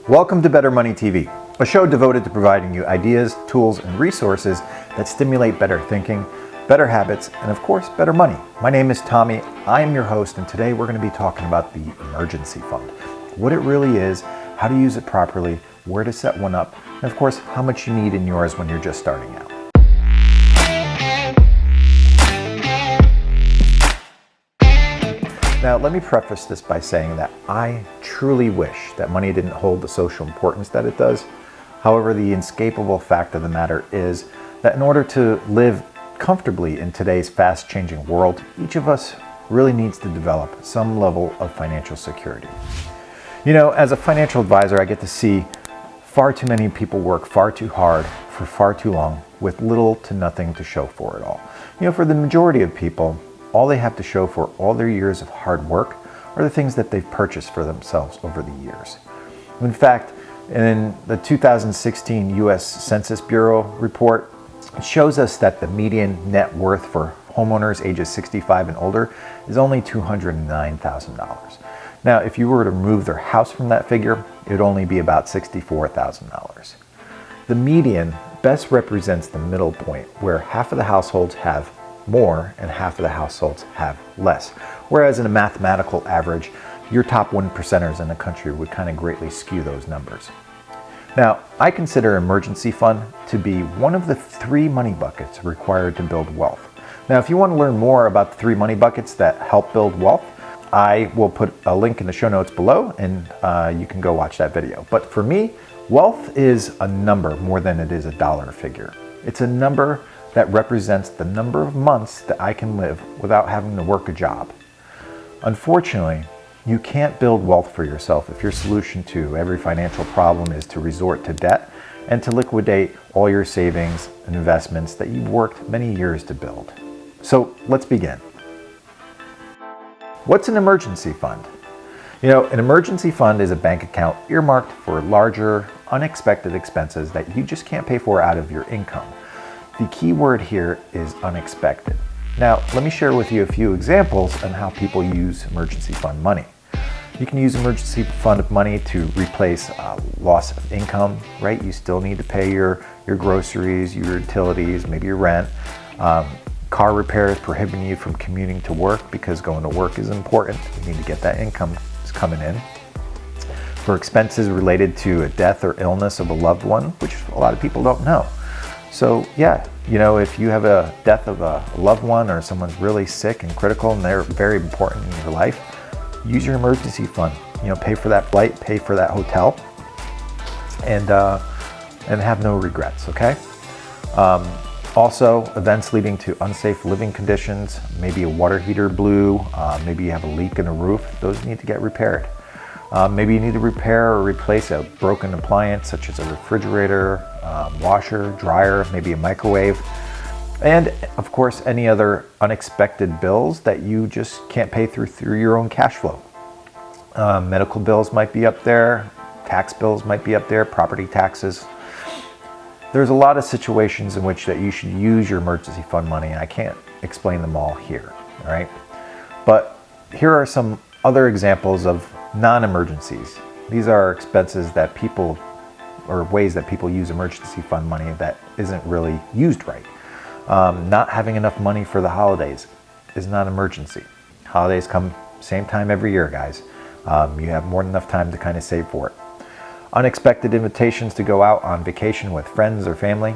Welcome to Better Money TV, a show devoted to providing you ideas, tools, and resources that stimulate better thinking, better habits, and of course, better money. My name is Tommy, I am your host, and today we're going to be talking about the emergency fund. What it really is, how to use it properly, where to set one up, and of course, how much you need in yours when you're just starting out. Now, let me preface this by saying that I truly wish that money didn't hold the social importance that it does. However, the inescapable fact of the matter is that in order to live comfortably in today's fast-changing world, each of us really needs to develop some level of financial security. You know, as a financial advisor, I get to see far too many people work far too hard for far too long with little to nothing to show for it all. You know, for the majority of people, all they have to show for all their years of hard work are the things that they've purchased for themselves over the years. In fact, in the 2016 U.S. Census Bureau report, it shows us that the median net worth for homeowners ages 65 and older is only $209,000. Now, if you were to remove their house from that figure, it would only be about $64,000. The median best represents the middle point, where half of the households have more and half of the households have less. Whereas in a mathematical average, your top 1%ers in the country would kind of greatly skew those numbers. Now, I consider emergency fund to be one of the three money buckets required to build wealth. Now, if you want to learn more about the three money buckets that help build wealth, I will put a link in the show notes below and you can go watch that video. But for me, wealth is a number more than it is a dollar figure. It's a number that represents the number of months that I can live without having to work a job. Unfortunately, you can't build wealth for yourself if your solution to every financial problem is to resort to debt and to liquidate all your savings and investments that you've worked many years to build. So let's begin. What's an emergency fund? You know, an emergency fund is a bank account earmarked for larger, unexpected expenses that you just can't pay for out of your income. The key word here is unexpected. Now, let me share with you a few examples on how people use emergency fund money. You can use emergency fund money to replace loss of income, right? You still need to pay your groceries, your utilities, maybe your rent. Car repairs prohibiting you from commuting to work because going to work is important. You need to get that income coming in. For expenses related to a death or illness of a loved one, which a lot of people don't know. So yeah, you know, if you have a death of a loved one or someone's really sick and critical and they're very important in your life, use your emergency fund. You know, pay for that flight, pay for that hotel, and have no regrets, okay? Also, events leading to unsafe living conditions, maybe a water heater blew, maybe you have a leak in a roof, those need to get repaired. Maybe you need to repair or replace a broken appliance such as a refrigerator, washer, dryer, maybe a microwave, and of course any other unexpected bills that you just can't pay through your own cash flow. Medical bills might be up there, tax bills might be up there, property taxes. There's a lot of situations in which that you should use your emergency fund money, and I can't explain them all here, all right? But here are some other examples of non-emergencies. These are expenses that people, or ways that people use emergency fund money that isn't really used right. Not having enough money for the holidays is not an emergency. Holidays come same time every year, guys. You have more than enough time to kind of save for it. Unexpected invitations to go out on vacation with friends or family,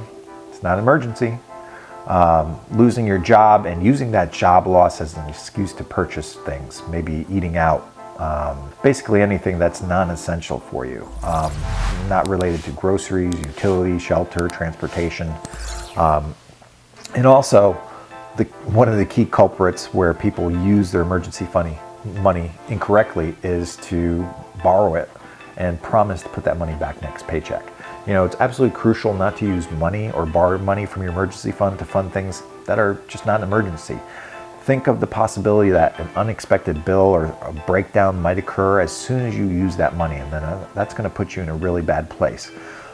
it's not an emergency. Losing your job and using that job loss as an excuse to purchase things, maybe eating out, basically anything that's non-essential for you, not related to groceries, utilities, shelter, transportation. And also, one of the key culprits where people use their emergency money incorrectly is to borrow it and promise to put that money back next paycheck. You know, it's absolutely crucial not to use money or borrow money from your emergency fund to fund things that are just not an emergency. Think of the possibility that an unexpected bill or a breakdown might occur as soon as you use that money, and then that's going to put you in a really bad place.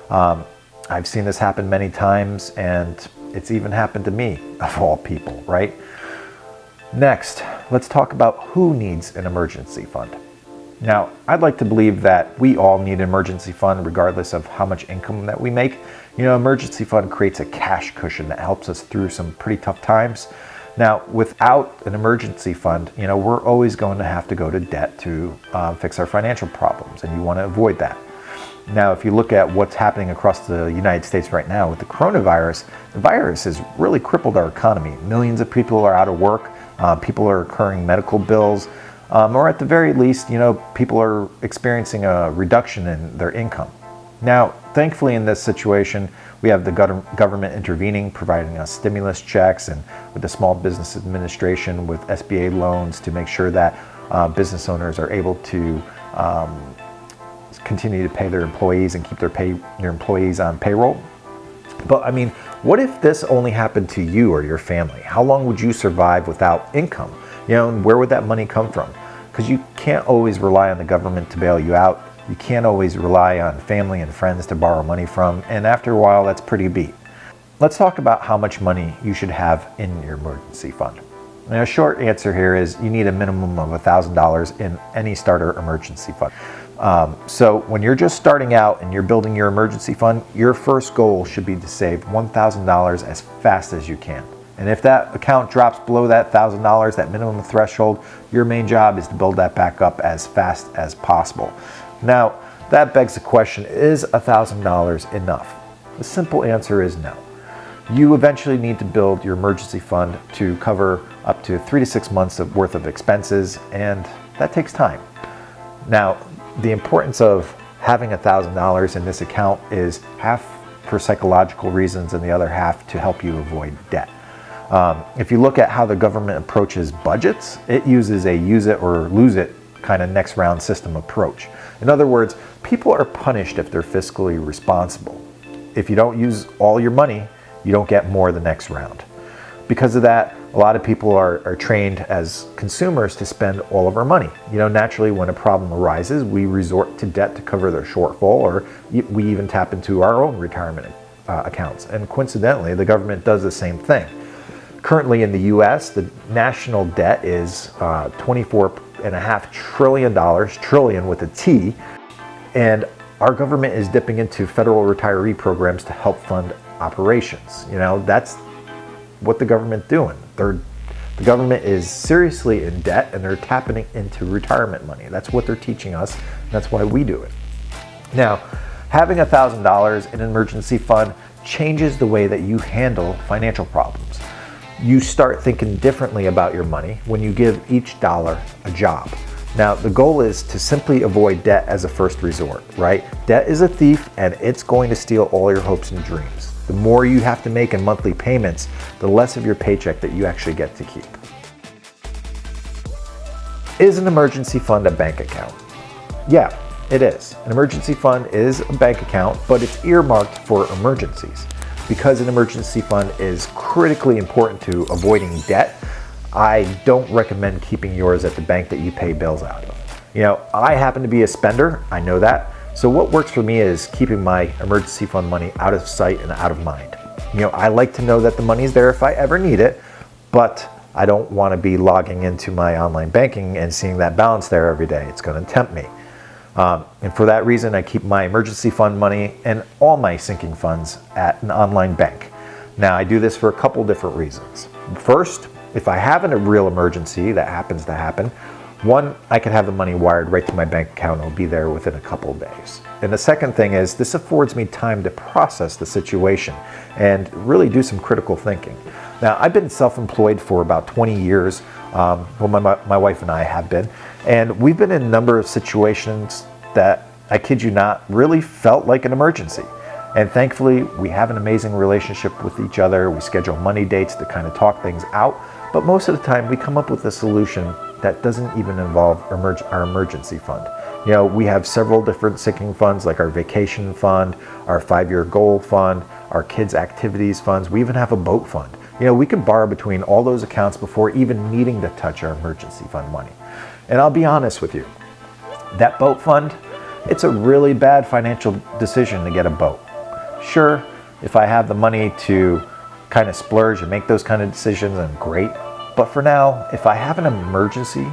I've seen this happen many times, and it's even happened to me, of all people, right? Next, let's talk about who needs an emergency fund. Now, I'd like to believe that we all need an emergency fund regardless of how much income that we make. Emergency fund creates a cash cushion that helps us through some pretty tough times. Now, without an emergency fund, we're always going to have to go to debt to fix our financial problems, and you want to avoid that. Now, if you look at what's happening across the United States right now with the coronavirus, the virus has really crippled our economy. Millions of people are out of work. People are incurring medical bills, or at the very least, people are experiencing a reduction in their income. Now, thankfully in this situation, we have the government intervening, providing us stimulus checks, and with the Small Business Administration with SBA loans to make sure that business owners are able to continue to pay their employees and keep their employees on payroll. But what if this only happened to you or your family? How long would you survive without income? And where would that money come from? Because you can't always rely on the government to bail you out. You can't always rely on family and friends to borrow money from, and after a while, that's pretty beat. Let's talk about how much money you should have in your emergency fund. Now, a short answer here is you need a minimum of $1,000 in any starter emergency fund. So when you're just starting out and you're building your emergency fund, your first goal should be to save $1,000 as fast as you can. And if that account drops below that $1,000, that minimum threshold, your main job is to build that back up as fast as possible. Now, that begs the question, is $1,000 enough? The simple answer is no. You eventually need to build your emergency fund to cover up to 3 to 6 months of worth of expenses, and that takes time. Now, the importance of having $1,000 in this account is half for psychological reasons and the other half to help you avoid debt. If you look at how the government approaches budgets, it uses a use it or lose it kind of next round system approach. In other words, people are punished if they're fiscally responsible. If you don't use all your money, you don't get more the next round. Because of that, a lot of people are trained as consumers to spend all of our money. Naturally, when a problem arises, we resort to debt to cover their shortfall, or we even tap into our own retirement accounts. And coincidentally, the government does the same thing. Currently in the US, the national debt is $24.5 trillion, trillion with a T, and our government is dipping into federal retiree programs to help fund operations. That's what the government's doing. The government is seriously in debt, and they're tapping into retirement money. That's what they're teaching us, and that's why we do it. Now, having $1,000 in an emergency fund changes the way that you handle financial problems. You start thinking differently about your money when you give each dollar a job. Now, the goal is to simply avoid debt as a first resort, right? Debt is a thief, and it's going to steal all your hopes and dreams. The more you have to make in monthly payments, the less of your paycheck that you actually get to keep. Is an emergency fund a bank account? Yeah, it is. An emergency fund is a bank account, but it's earmarked for emergencies. Because an emergency fund is critically important to avoiding debt, I don't recommend keeping yours at the bank that you pay bills out of. I happen to be a spender, I know that. So what works for me is keeping my emergency fund money out of sight and out of mind. I like to know that the money's there if I ever need it, but I don't want to be logging into my online banking and seeing that balance there every day. It's going to tempt me. And for that reason, I keep my emergency fund money and all my sinking funds at an online bank. Now, I do this for a couple different reasons. First, if I have a real emergency that happens to happen, one, I can have the money wired right to my bank account and it'll be there within a couple of days. And the second thing is this affords me time to process the situation and really do some critical thinking. Now, I've been self-employed for about 20 years. My wife and I have been. And we've been in a number of situations that, I kid you not, really felt like an emergency. And thankfully, we have an amazing relationship with each other. We schedule money dates to kind of talk things out. But most of the time, we come up with a solution that doesn't even involve our emergency fund. We have several different sinking funds, like our vacation fund, our 5-year goal fund, our kids' activities funds. We even have a boat fund. We can borrow between all those accounts before even needing to touch our emergency fund money. And I'll be honest with you, that boat fund, it's a really bad financial decision to get a boat. Sure, if I have the money to kind of splurge and make those kind of decisions, then great. But for now, if I have an emergency,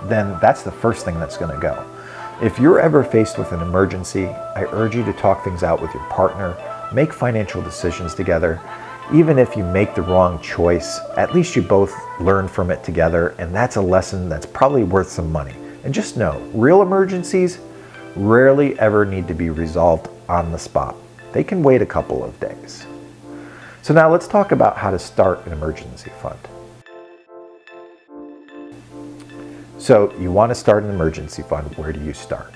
then that's the first thing that's going to go. If you're ever faced with an emergency, I urge you to talk things out with your partner, make financial decisions together. Even if you make the wrong choice, at least you both learn from it together, and that's a lesson that's probably worth some money. And just know, real emergencies rarely ever need to be resolved on the spot. They can wait a couple of days. So now let's talk about how to start an emergency fund. So you want to start an emergency fund. Where do you start?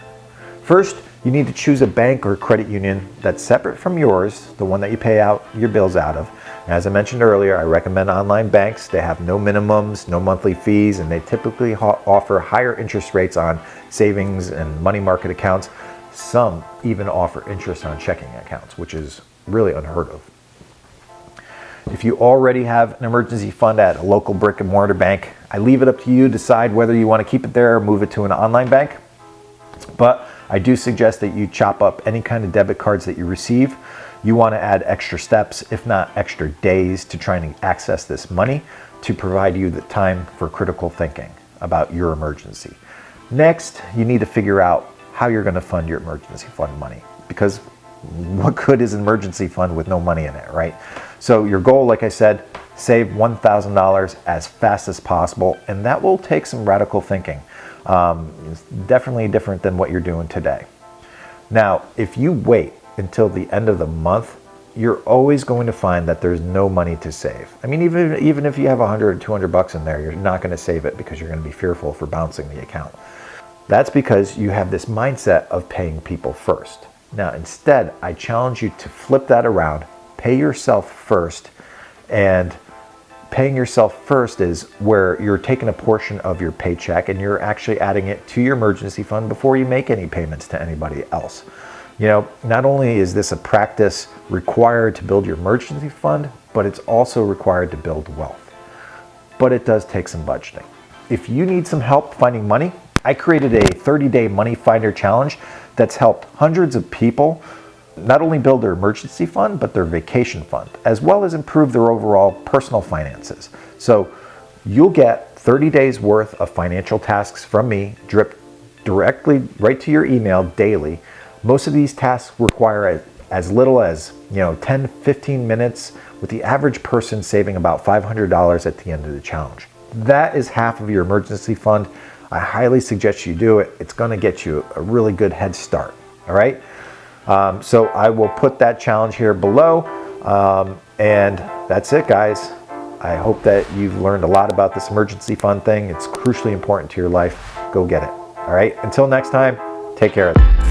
First, you need to choose a bank or credit union that's separate from yours, the one that you pay out your bills out of. As I mentioned earlier, I recommend online banks. They have no minimums, no monthly fees, and they typically offer higher interest rates on savings and money market accounts. Some even offer interest on checking accounts, which is really unheard of. If you already have an emergency fund at a local brick and mortar bank, I leave it up to you to decide whether you want to keep it there or move it to an online bank. But I do suggest that you chop up any kind of debit cards that you receive. You want to add extra steps, if not extra days, to try and access this money to provide you the time for critical thinking about your emergency. Next, you need to figure out how you're going to fund your emergency fund money, because what good is an emergency fund with no money in it, right? So your goal, like I said, save $1,000 as fast as possible, and that will take some radical thinking. It's definitely different than what you're doing today. Now, if you wait until the end of the month, you're always going to find that there's no money to save. I mean, even if you have 100 or 200 bucks in there, you're not going to save it because you're going to be fearful for bouncing the account. That's because you have this mindset of paying people first. Now, instead, I challenge you to flip that around, pay yourself first. And paying yourself first is where you're taking a portion of your paycheck and you're actually adding it to your emergency fund before you make any payments to anybody else. You know, not only is this a practice required to build your emergency fund, but it's also required to build wealth. But it does take some budgeting. If you need some help finding money, I created a 30-day Money Finder Challenge that's helped hundreds of people not only build their emergency fund, but their vacation fund, as well as improve their overall personal finances. So you'll get 30 days worth of financial tasks from me, dripped directly right to your email daily. Most of these tasks require as little as 10, 15 minutes, with the average person saving about $500 at the end of the challenge. That is half of your emergency fund. I highly suggest you do it. It's going to get you a really good head start. All right. So I will put that challenge here below. And that's it, guys. I hope that you've learned a lot about this emergency fund thing. It's crucially important to your life. Go get it. All right. Until next time, take care of it.